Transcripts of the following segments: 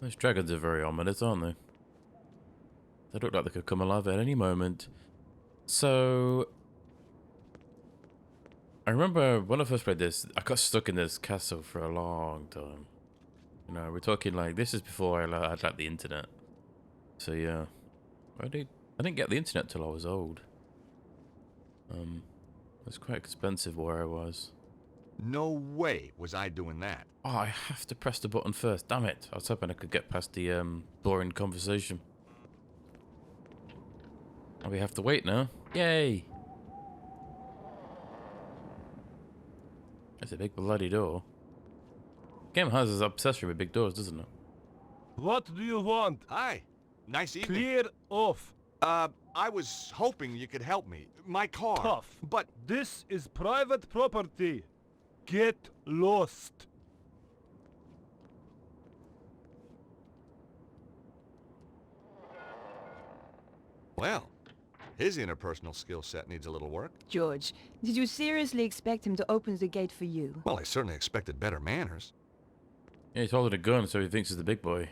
Those dragons are very ominous, aren't they? They look like they could come alive at any moment. So, I remember when I first played this, I got stuck in this castle for a long time. You know, we're talking like, this is before I had like the internet. So yeah, I didn't get the internet till I was old. It was quite expensive where I was. No way was I doing that. Oh, I have to press the button first. Damn it! I was hoping I could get past the boring conversation. Oh, we have to wait now. Yay! That's a big bloody door. Game has this obsession with big doors, doesn't it? What do you want? Hi. Nice evening. Clear off. I was hoping you could help me. My car. Tough. But This is private property. Get lost. well, his interpersonal skill set needs a little work. George, did you seriously expect him to open the gate for you? Well, I certainly expected better manners. Yeah, he's holding a gun, so he thinks he's the big boy.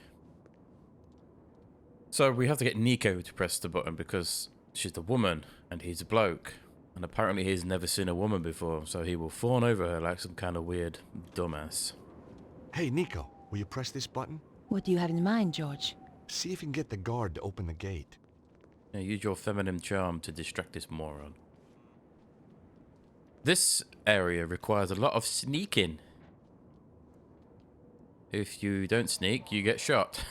So we have to get Nico to press the button because she's the woman and he's a bloke. And apparently he's never seen a woman before, so he will fawn over her like some kind of weird dumbass. Hey, Nico, will you press this button? What do you have in mind, George? See if you can get the guard to open the gate. Yeah, use your feminine charm to distract this moron. This area requires a lot of sneaking. If you don't sneak, you get shot.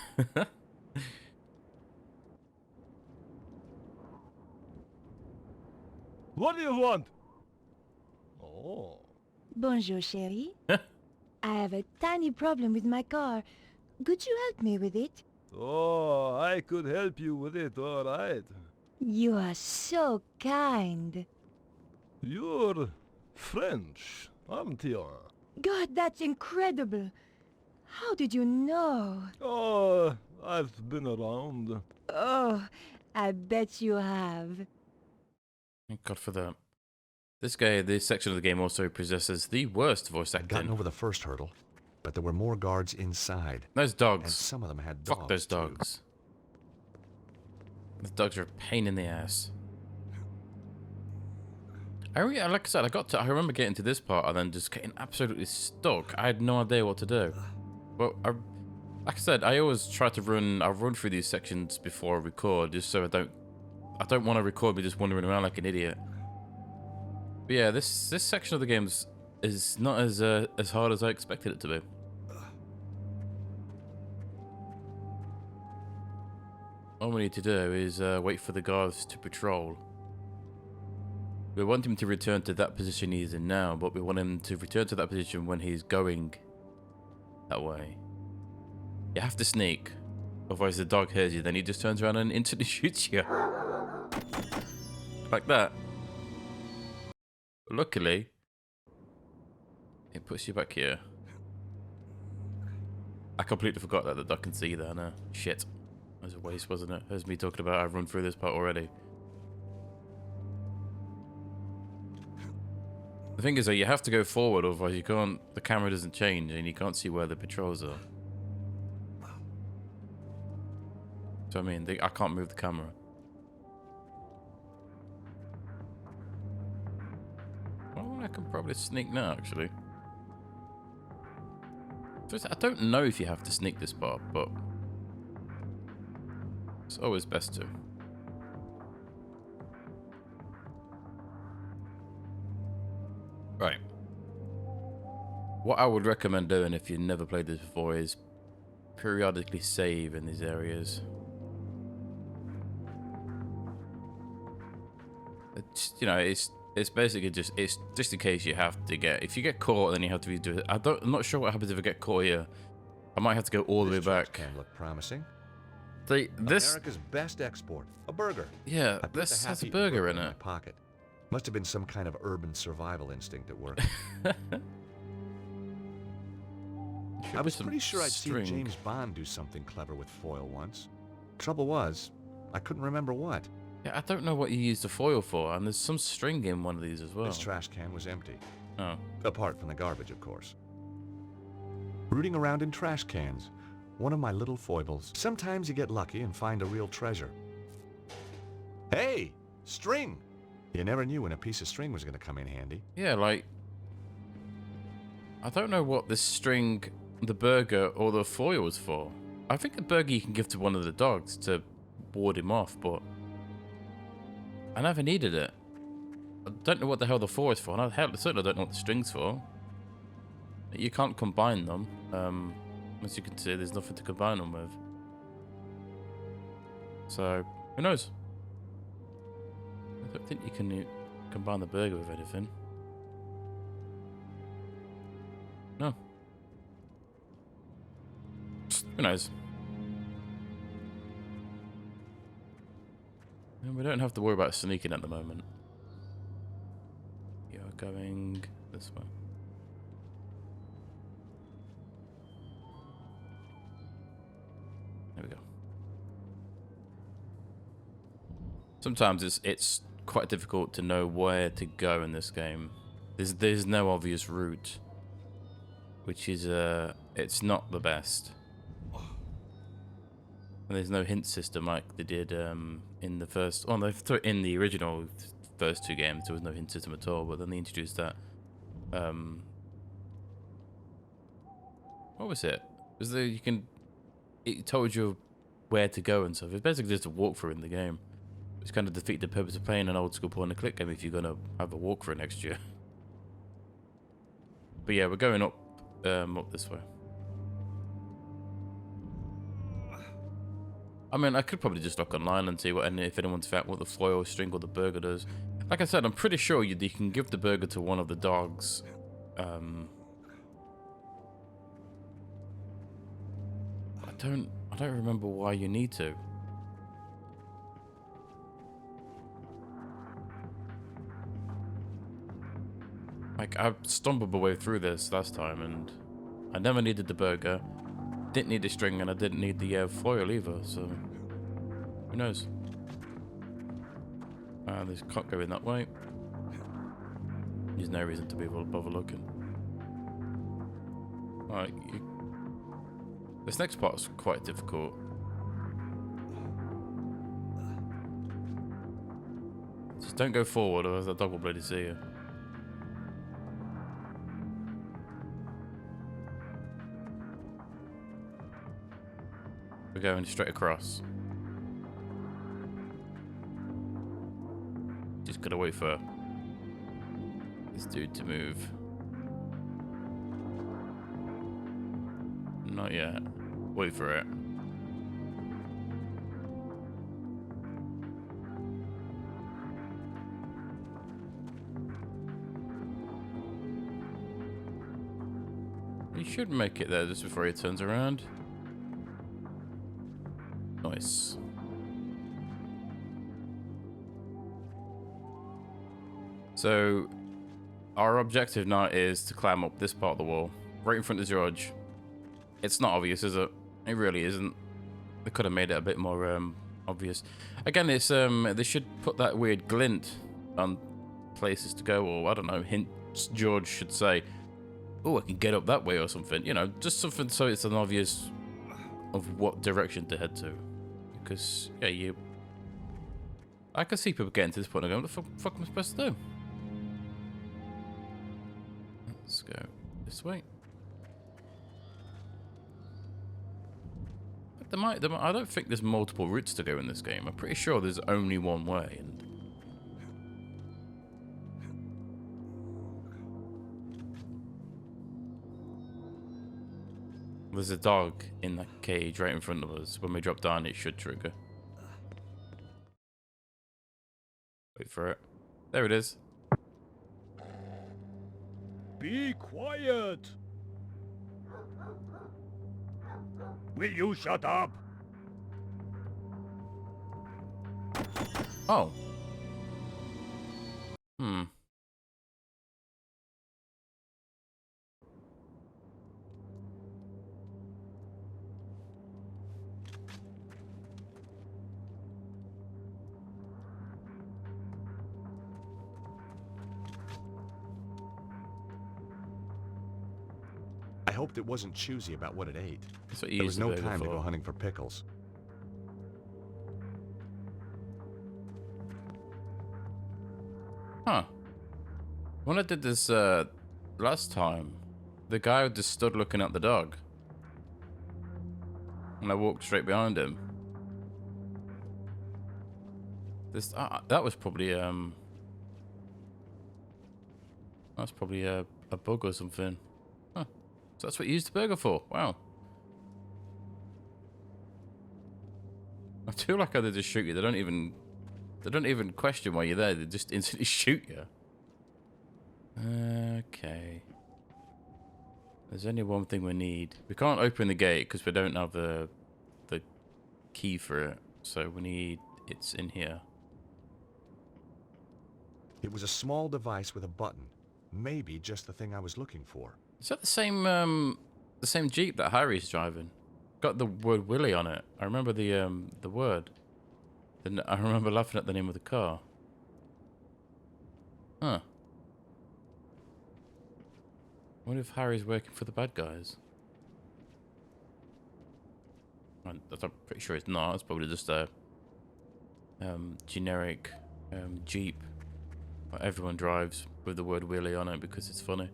What do you want? Oh. Bonjour, chérie. I have a tiny problem with my car. Could you help me with it? Oh, I could help you with it, all right. You are so kind. You're French, aren't you? God, that's incredible. How did you know? Oh, I've been around. Oh, I bet you have. Thank God for that. This section of the game also possesses the worst voice I'd gotten acting. over the first hurdle, but there were more guards inside. Those And dogs. some of them had dogs. Fuck those too. dogs. Those dogs are a pain in the ass. Like I said, I remember getting to this part and then just getting absolutely stuck. I had no idea what to do. But like I said, I always try to run through these sections before I record, just so I don't want to record me just wandering around like an idiot. But yeah, this section of the game is not as hard as I expected it to be. All we need to do is wait for the guards to patrol. We want him to return to that position he's in now, but we want him to return to that position when he's going that way. You have to sneak, otherwise the dog hears you, then he just turns around and instantly shoots you. Like that. Luckily, it puts you back here. I completely forgot that the dog can see there now. Shit. That was a waste, wasn't it? There's me talking about I've run through this part already. The thing is that you have to go forward, otherwise you can't, the camera doesn't change and you can't see where the patrols are. So I mean, I can't move the camera. Well, I can probably sneak now, actually. First, I don't know if you have to sneak this part, but it's always best to. Right. What I would recommend doing if you've never played this before is periodically save in these areas. It's, you know, it's basically just in case you have to if you get caught, then you have to do it. I'm not sure what happens if I get caught here. I might have to go all the way back. Can look promising. This America's best export, a burger. yeah, I put this the has a half-eaten burger in my it. pocket. Must have been some kind of urban survival instinct at work. I was pretty sure I'd seen James Bond do something clever with foil once. Trouble was, I couldn't remember what. Yeah, I don't know what you use the foil for, and there's some string in one of these as well. This trash can was empty. Oh. Apart from the garbage, of course. Rooting around in trash cans. One of my little foibles. Sometimes you get lucky and find a real treasure. Hey! String! You never knew when a piece of string was going to come in handy. Yeah, like... I don't know what this string, the burger, or the foil was for. I think the burger you can give to one of the dogs to ward him off, but... I never needed it. I don't know what the hell the foil is for, and I certainly don't know what the string's for. You can't combine them. As you can see, there's nothing to combine them with. So, who knows? I don't think you can combine the burger with anything. No. Who knows? And we don't have to worry about sneaking at the moment. You're going this way. There we go. Sometimes it's quite difficult to know where to go in this game. There's no obvious route, which is it's not the best. And there's no hint system like they did in the first. Oh, no, in the original first two games there was no hint system at all. But then they introduced that. What was it? Was there you can? It told you where to go and stuff. It's basically just a walkthrough in the game. It's kind of defeat the purpose of playing an old school point and click game if you're gonna have a walkthrough next year. But yeah, we're going up this way. I mean, I could probably just look online and see if anyone's found what the foil, string, or the burger does. Like I said, I'm pretty sure you can give the burger to one of the dogs. I don't remember why you need to. Like, I stumbled my way through this last time, and I never needed the burger, didn't need the string, and I didn't need the foil either, so who knows? This can't go in that way. There's no reason to be able to bother looking. Alright, this next part's quite difficult. Just don't go forward, or the dog will bloody see you. We're going straight across. Just gotta wait for this dude to move. Not yet. Wait for it. He should make it there just before he turns around. Nice. So, our objective now is to climb up this part of the wall, right in front of 𝘱𝘍. It's not obvious, is it? It really isn't. They could have made it a bit more obvious. Again, it's they should put that weird glint on places to go, or I don't know. Hint George should say, "Oh, I can get up that way" or something. You know, just something so it's an obvious of what direction to head to. Because yeah, I can see people getting to this point and going, "What the fuck am I supposed to do?" Let's go this way. But I don't think there's multiple routes to go in this game. I'm pretty sure there's only one way. And there's a dog in that cage right in front of us. When we drop down, it should trigger. Wait for it. There it is. Be quiet! Will you shut up? Oh. I hoped it wasn't choosy about what it ate. That's what you There use was the no burger time to for. go hunting for pickles. Huh. When I did this last time, the guy just stood looking at the dog. And I walked straight behind him. This that was probably a bug or something. Huh. So that's what you used the burger for. Wow. I feel like how they just shoot you. They don't even question why you're there. They just instantly shoot you. Okay. There's only one thing we need. We can't open the gate because we don't have the key for it. So we need it's in here. It was a small device with a button. Maybe just the thing I was looking for. Is that the same Jeep that Harry's driving? Got the word Willie on it. I remember the word. Then I remember laughing at the name of the car. Huh. I wonder if Harry's working for the bad guys. I'm pretty sure it's not. It's probably just a generic Jeep that everyone drives with the word Willie on it because it's funny.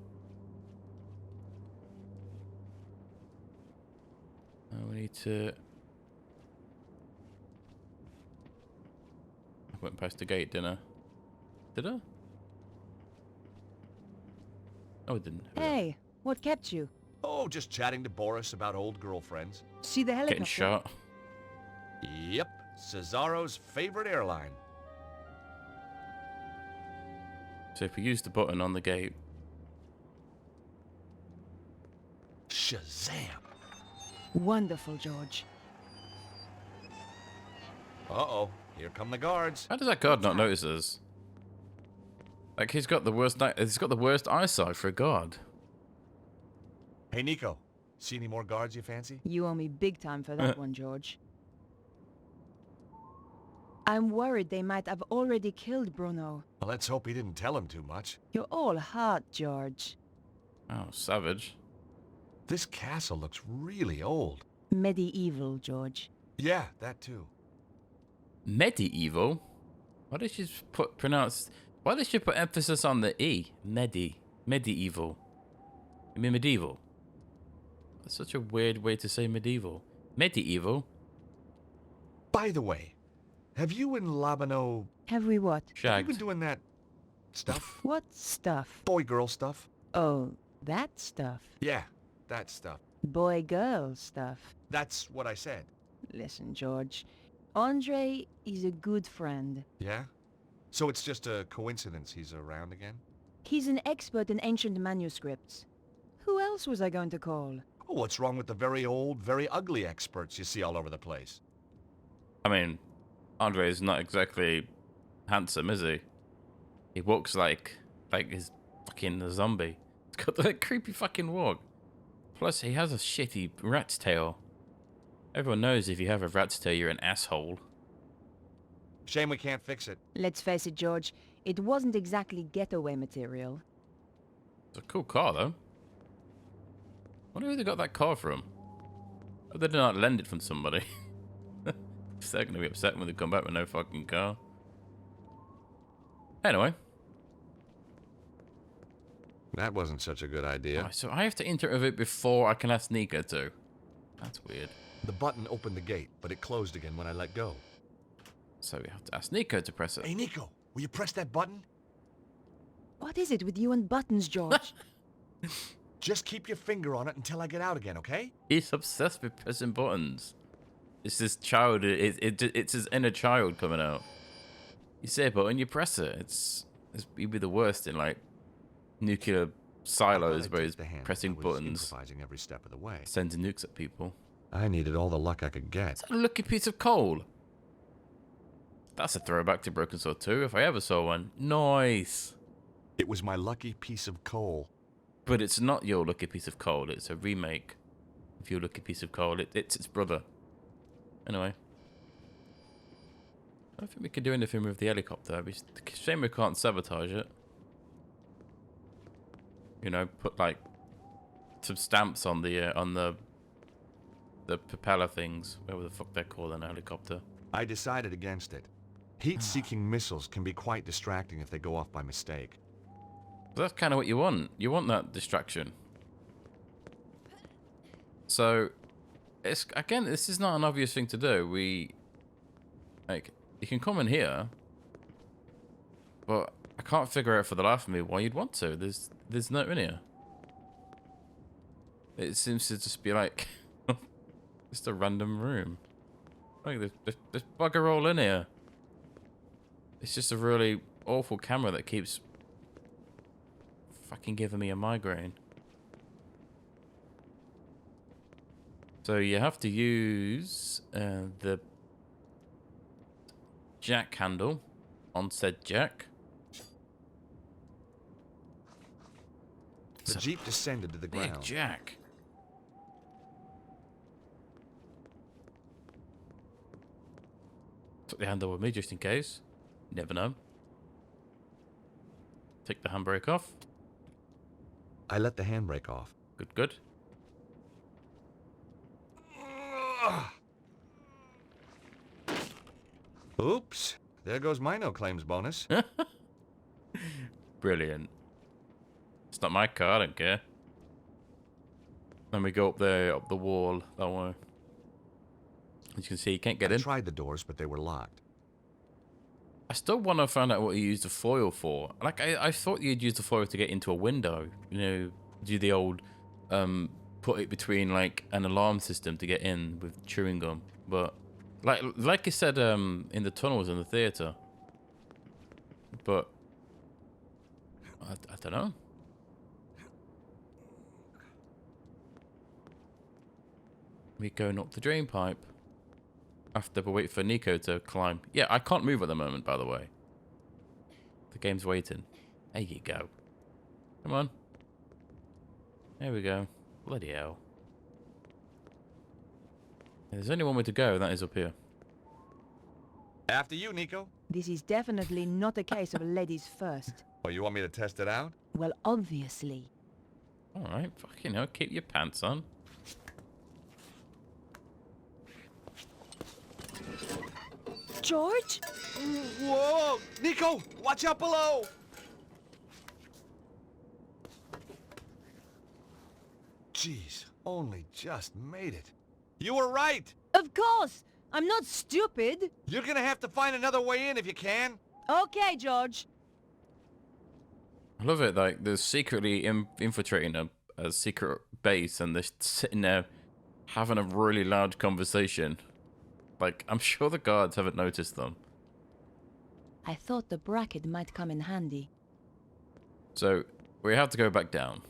We need to... I went past the gate, didn't I? Did I? Oh, I didn't. Hey, what kept you? Oh, just chatting to Boris about old girlfriends. See the helicopter? Getting shot. Yep, Cesaro's favorite airline. So if we use the button on the gate... Shazam! Wonderful, George. Uh-oh, here come the guards. How does that guard not notice us? Like he's got the worst eyesight for a guard. Hey, Nico, see any more guards you fancy? You owe me big time for that one, George. I'm worried they might have already killed Bruno. Well, let's hope he didn't tell him too much. You're all heart, George. Oh, savage. This castle looks really old. Medieval, George. Yeah, that too. Medieval? Why did she put emphasis on the E? Medieval. You mean medieval? That's such a weird way to say medieval. Medieval? By the way, have you and 𝘨𝘮𝘮𝘴... Have we what? Have you Shagged. been doing that stuff? What stuff? Boy-girl stuff? Oh, that stuff. Yeah, that stuff. Boy-girl stuff. That's what I said. Listen, George. Andre is a good friend. Yeah? So it's just a coincidence he's around again? He's an expert in ancient manuscripts. Who else was I going to call? Oh, what's wrong with the very old, very ugly experts you see all over the place? I mean, Andre is not exactly handsome, is he? He walks like he's fucking a zombie. He's got that creepy fucking walk. Plus, he has a shitty rat's tail. Everyone knows if you have a rat's tail, you're an asshole. Shame we can't fix it. Let's face it, George. It wasn't exactly getaway material. It's a cool car, though. Wonder who they got that car from. Oh, they did not lend it from somebody. They're gonna be upset when they come back with no fucking car. Anyway. That wasn't such a good idea. Oh, so I have to interact with it before I can ask Nico to. That's weird. The button opened the gate, but it closed again when I let go. So we have to ask Nico to press it. Hey, Nico, will you press that button? What is it with you and buttons, George? Just keep your finger on it until I get out again, okay? He's obsessed with pressing buttons. It's this child. It's his inner child coming out. You say a button, you press it. You'd be the worst in like nuclear silos where he's pressing buttons, Improvising every step of the way. sending nukes at people. I needed all the luck I could get. It's a lucky piece of coal. That's a throwback to Broken Sword 2 if I ever saw one. Nice. It was my lucky piece of coal. But it's not your lucky piece of coal. It's a remake of your lucky piece of coal. It's its brother. Anyway. I don't think we can do anything with the helicopter. It's a shame we can't sabotage it. You know, put like some stamps on the propeller things, whatever the fuck they're called in a helicopter. I decided against it. Heat-seeking missiles can be quite distracting if they go off by mistake. But that's kind of what you want. You want that distraction. So, it's again, this is not an obvious thing to do. You can come in here, but I can't figure out for the life of me why you'd want to. There's no in here. It seems to just be like just a random room. Like there's bugger all in here. It's just a really awful camera that keeps fucking giving me a migraine. So you have to use the jack handle on said jack. The Jeep descended to the Big ground. jack. Took the handle with me just in case. Never know. Take the handbrake off. I let the handbrake off. Good, good. Oops. There goes my no claims bonus. Brilliant. It's not my car, I don't care. Then we go up there, up the wall, that way. As you can see, you can't get I in. tried the doors, but they were locked. I still want to find out what you used the foil for. Like, I thought you'd use the foil to get into a window. You know, do the old, put it between, like, an alarm system to get in with chewing gum. But, like you said, in the tunnels in the theater. But, I don't know. We're going up the drain pipe. After we wait for Nico to climb. Yeah, I can't move at the moment, by the way. The game's waiting. There you go. Come on. There we go. Bloody hell. There's only one way to go, and that is up here. After you, Nico. This is definitely not a case of ladies first. Oh, you want me to test it out? Well, obviously. Alright, fucking hell, keep your pants on. George? Whoa! Nico! Watch out below! Jeez, only just made it. You were right! Of course! I'm not stupid! You're gonna have to find another way in if you can. Okay, George. I love it, like, they're secretly infiltrating a secret base, and they're sitting there having a really loud conversation. Like, I'm sure the guards haven't noticed them. I thought the bracket might come in handy. So, we have to go back down.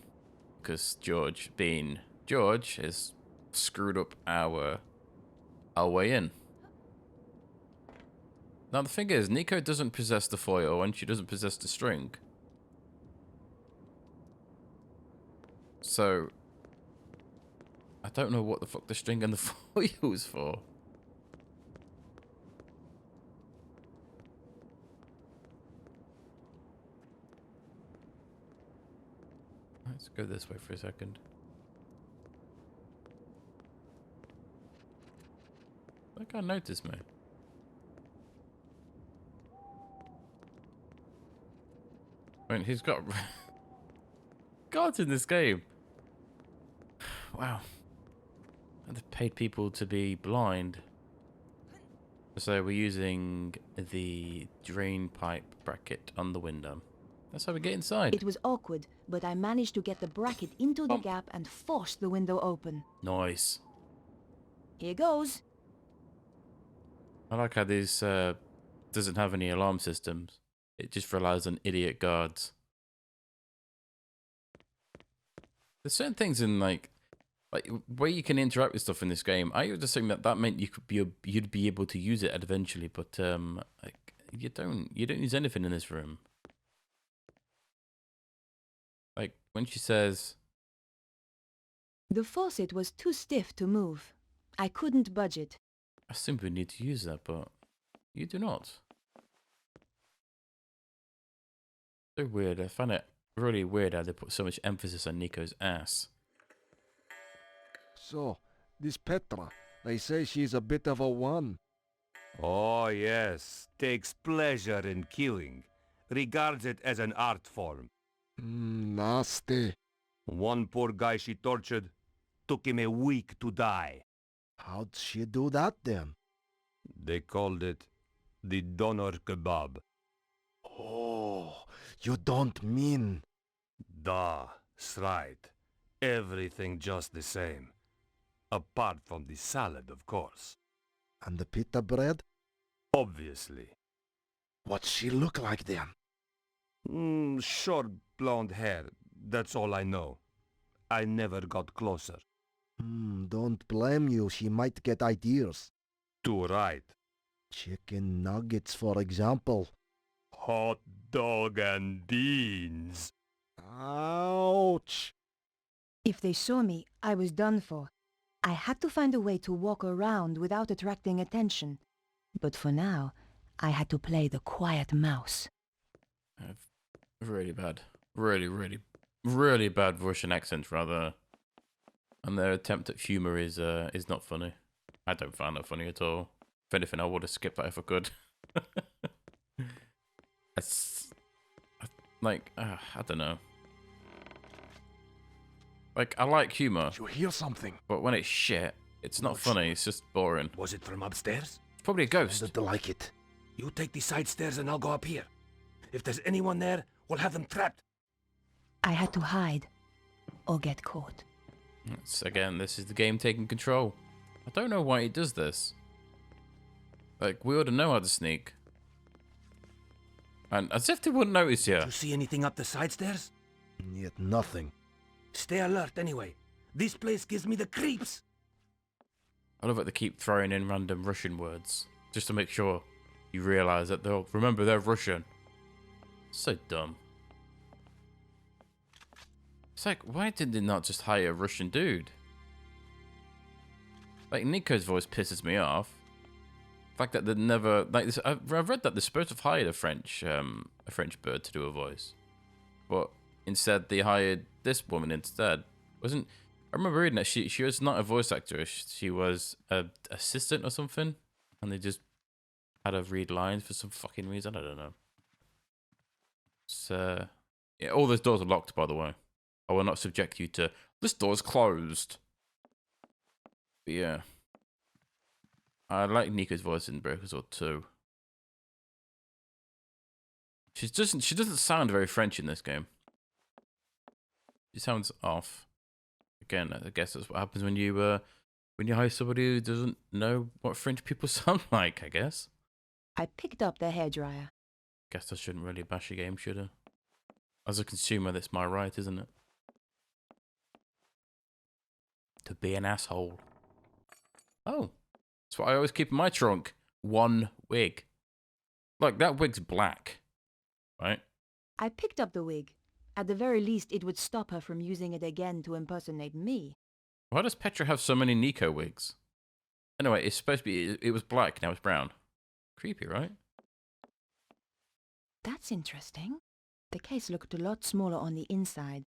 Because George, being George, has screwed up our way in. Now, the thing is, Nico doesn't possess the foil, and she doesn't possess the string. So, I don't know what the fuck the string and the foil is for. Let's go this way for a second. That guy noticed me. I mean, he's got guards in this game. Wow. And they've paid people to be blind. So we're using the drain pipe bracket on the window. That's how we get inside. It was awkward, but I managed to get the bracket into the gap and force the window open. Nice. Here goes. I like how this doesn't have any alarm systems. It just relies on idiot guards. There's certain things in like where you can interact with stuff in this game. I was just saying that meant you'd be able to use it eventually, but like you don't use anything in this room. Like when she says The faucet was too stiff to move. I couldn't budge it. I simply need to use that, but you do not. So weird. I find it really weird how they put so much emphasis on Nico's ass. So, this Petra, they say she's a bit of a one. Oh, yes. Takes pleasure in killing. Regards it as an art form. Nasty. One poor guy she tortured, took him a week to die. How'd she do that then? They called it the doner kebab. Oh, you don't mean... That's right. Everything just the same. Apart from the salad, of course. And the pita bread? Obviously. What's she look like then? Short blonde hair. That's all I know. I never got closer. Don't blame you. She might get ideas. Too right. Chicken nuggets, for example. Hot dog and beans. Ouch! If they saw me, I was done for. I had to find a way to walk around without attracting attention. But for now, I had to play the quiet mouse. Really bad. Really bad Russian accents, rather. And their attempt at humour is not funny. I don't find that funny at all. If anything, I would have skipped that if I could. I don't know. Like, I like humour. You hear something? But when it's shit, it's not funny. It's just boring. Was it from upstairs? It's probably a ghost. Did they like it? You take the side stairs and I'll go up here. If there's anyone there, we'll have them trapped. I had to hide or get caught. Again, this is the game taking control. I don't know why it does this. Like, we ought to know how to sneak. And as if they wouldn't notice you. Did you see anything up the side stairs? Yet nothing. Stay alert anyway. This place gives me the creeps. I love it they keep throwing in random Russian words. Just to make sure you realise that remember they're Russian. So dumb. It's like, why did they not just hire a Russian dude? Like, Nico's voice pisses me off. The fact that they never... Like, this, I've read that they're supposed to have hired a French bird to do a voice. But instead, they hired this woman instead. I remember reading that she was not a voice actress. She was an assistant or something. And they just had her read lines for some fucking reason. I don't know. So, yeah, all those doors are locked, by the way. I will not subject you to, this door's closed. But yeah. I like Nico's voice in Breakers or 2. She doesn't sound very French in this game. She sounds off. Again, I guess that's what happens when you hire somebody who doesn't know what French people sound like, I guess. I picked up the hairdryer. Guess I shouldn't really bash a game, should I? As a consumer, that's my right, isn't it? To be an asshole. Oh. That's what I always keep in my trunk. One wig. Look, that wig's black. Right? I picked up the wig. At the very least, it would stop her from using it again to impersonate me. Why does Petra have so many Nico wigs? Anyway, it's supposed to be... It was black, now it's brown. Creepy, right? That's interesting. The case looked a lot smaller on the inside.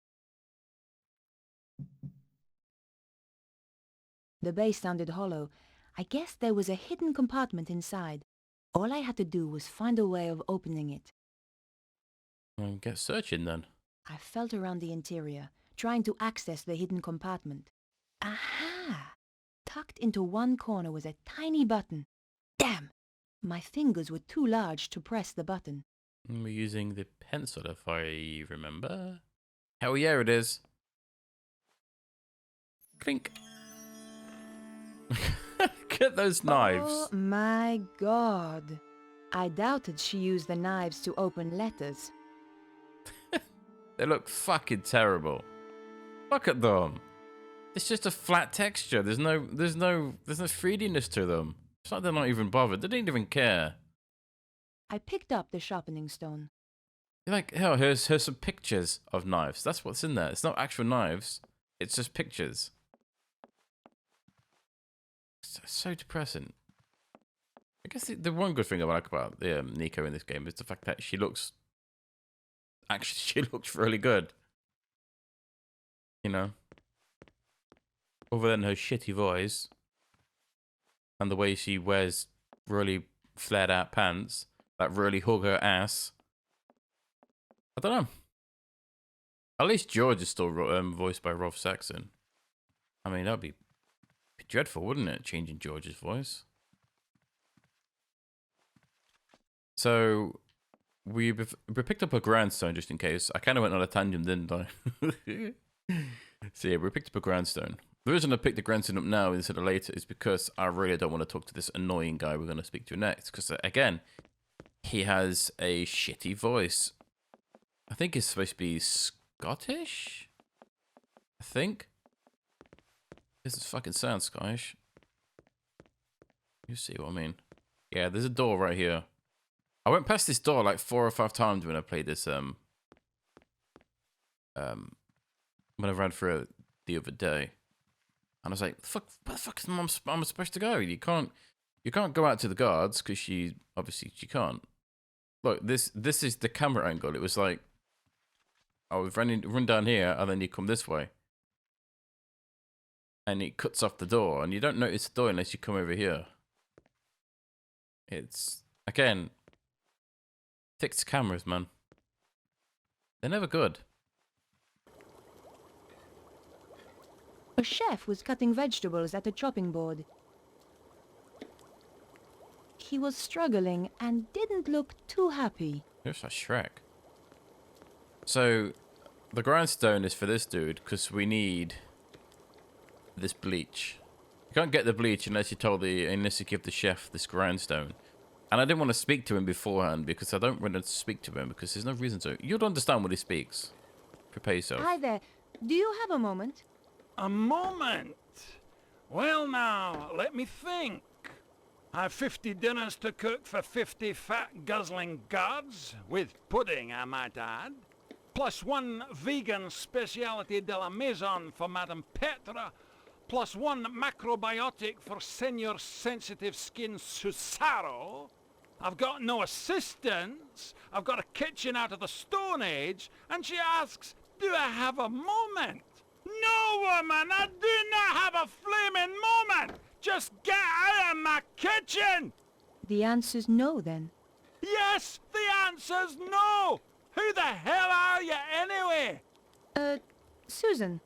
The base sounded hollow. I guess there was a hidden compartment inside. All I had to do was find a way of opening it. Well, get searching then. I felt around the interior, trying to access the hidden compartment. Aha! Tucked into one corner was a tiny button. Damn! My fingers were too large to press the button. We're using the pencil, if I remember. Hell yeah, it is. Clink. Get those knives. Oh my god. I doubted she used the knives to open letters. They look fucking terrible. Look at them. It's just a flat texture. There's no 3Dness to them. It's like they're not even bothered. They didn't even care. I picked up the sharpening stone. You're like, hell, here's some pictures of knives. That's what's in there. It's not actual knives. It's just pictures. It's so depressing. I guess the one good thing I like about Nico in this game is the fact that she looks really good. You know? other than her shitty voice and the way she wears really flared out pants that really hug her ass. I don't know. At least George is still voiced by Rolf Saxon. I mean, that'd be dreadful, wouldn't it? Changing George's voice. So we picked up a grindstone just in case. I kind of went on a tangent, didn't I? So yeah, we picked up a grindstone. The reason I picked the grindstone up now instead of later is because I really don't want to talk to this annoying guy we're going to speak to next. Because again, he has a shitty voice. I think he's supposed to be Scottish? I think. This fucking sounds Scottish. You see what I mean? Yeah, there's a door right here. I went past this door like 4 or 5 times when I played this when I ran through it the other day. And I was like, where the fuck am I supposed to go? You can't go out to the guards because she can't. Look, this is the camera angle. It was like, oh, we've run down here and then you come this way. And it cuts off the door and you don't notice the door unless you come over here. It's, again, fixed cameras, man. They're never good. A chef was cutting vegetables at a chopping board. He was struggling and didn't look too happy. Looks like Shrek. So, the grindstone is for this dude because we need this bleach. You can't get the bleach unless you give the chef this grindstone. And I didn't want to speak to him beforehand because I don't want to speak to him because there's no reason to. You'd understand what he speaks. Prepare yourself. Hi there. Do you have a moment? A moment? Well now, let me think. I've 50 dinners to cook for 50 fat guzzling guards, with pudding I might add, plus 1 vegan speciality de la maison for Madame Petra, plus 1 macrobiotic for Senor Sensitive Skin Susaro. I've got no assistants, I've got a kitchen out of the Stone Age, and she asks, do I have a moment? No, woman, I do not have a flaming moment! Just get out of my kitchen! The answer's no, then. Yes, the answer's no! Who the hell are you, anyway? Susan.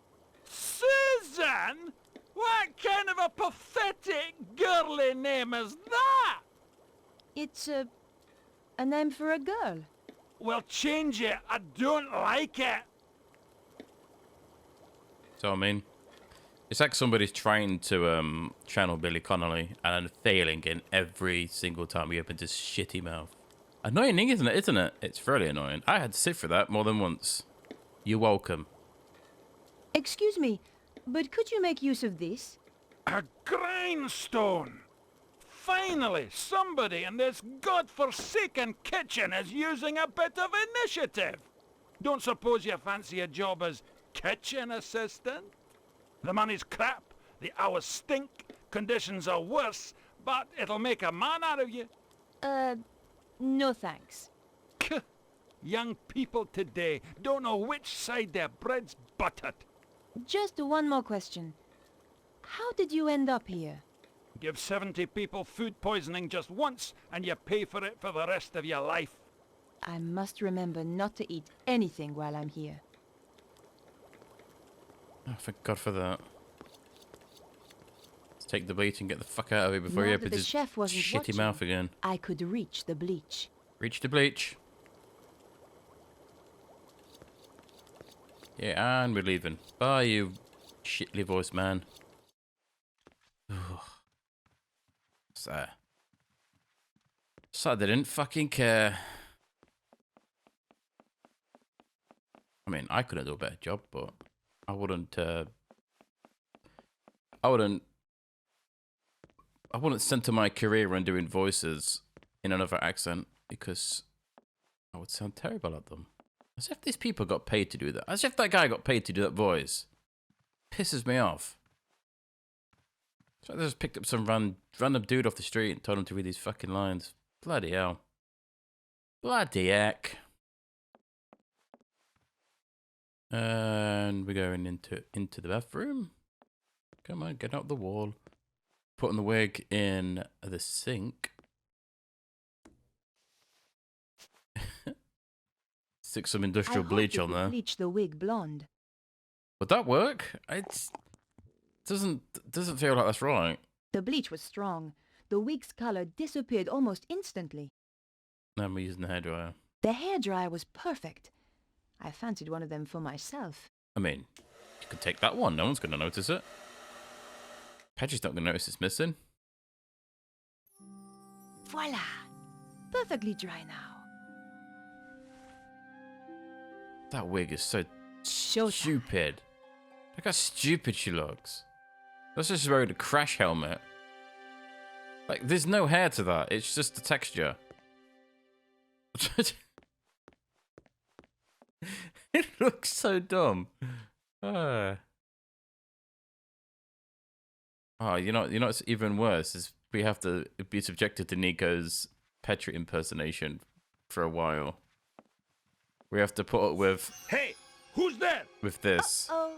Susan? What kind of a pathetic, girly name is that? It's a name for a girl. Well, change it. I don't like it. So, I mean, it's like somebody's trying to channel Billy Connolly and then failing in every single time he opens his shitty mouth. Annoying, isn't it? It's fairly annoying. I had to sit for that more than once. You're welcome. Excuse me, but could you make use of this? A grindstone! Finally, somebody in this godforsaken kitchen is using a bit of initiative. Don't suppose you fancy a job as kitchen assistant? The money's crap, the hours stink, conditions are worse, but it'll make a man out of you. No thanks. Young people today don't know which side their bread's buttered. Just one more question. How did you end up here? Give 70 people food poisoning just once, and you pay for it for the rest of your life. I must remember not to eat anything while I'm here. Oh, thank God for that. Let's take the bleach and get the fuck out of here before Now he that opens the his chef wasn't shitty watching, mouth again. I could reach the bleach. Reach the bleach. Yeah, and we're leaving. Bye, you shitly voiced man. So they didn't fucking care. I mean, I couldn't do a better job, but I wouldn't center my career on doing voices in another accent because I would sound terrible at them. As if these people got paid to do that. As if that guy got paid to do that voice. Pisses me off. So I just picked up some random dude off the street and told him to read these fucking lines. Bloody hell. Bloody heck. And we're going into the bathroom. Come on, get out the wall. Putting the wig in the sink. Stick some industrial bleach on there. Bleach the wig blonde. Would that work? It doesn't feel like that's right. The bleach was strong. The wig's color disappeared almost instantly. No, I'm using the hairdryer. The hairdryer was perfect. I fancied one of them for myself. I mean, you could take that one. No one's going to notice it. Pedro's not going to notice it's missing. Voila! Perfectly dry now. That wig is so Showtime. stupid. Look how stupid she looks. That's just wearing a crash helmet. Like, there's no hair to that. It's just the texture. It looks so dumb. Oh, you know what's even worse is we have to be subjected to Nico's Petra impersonation for a while. We have to put up with Hey, who's there? this. Oh,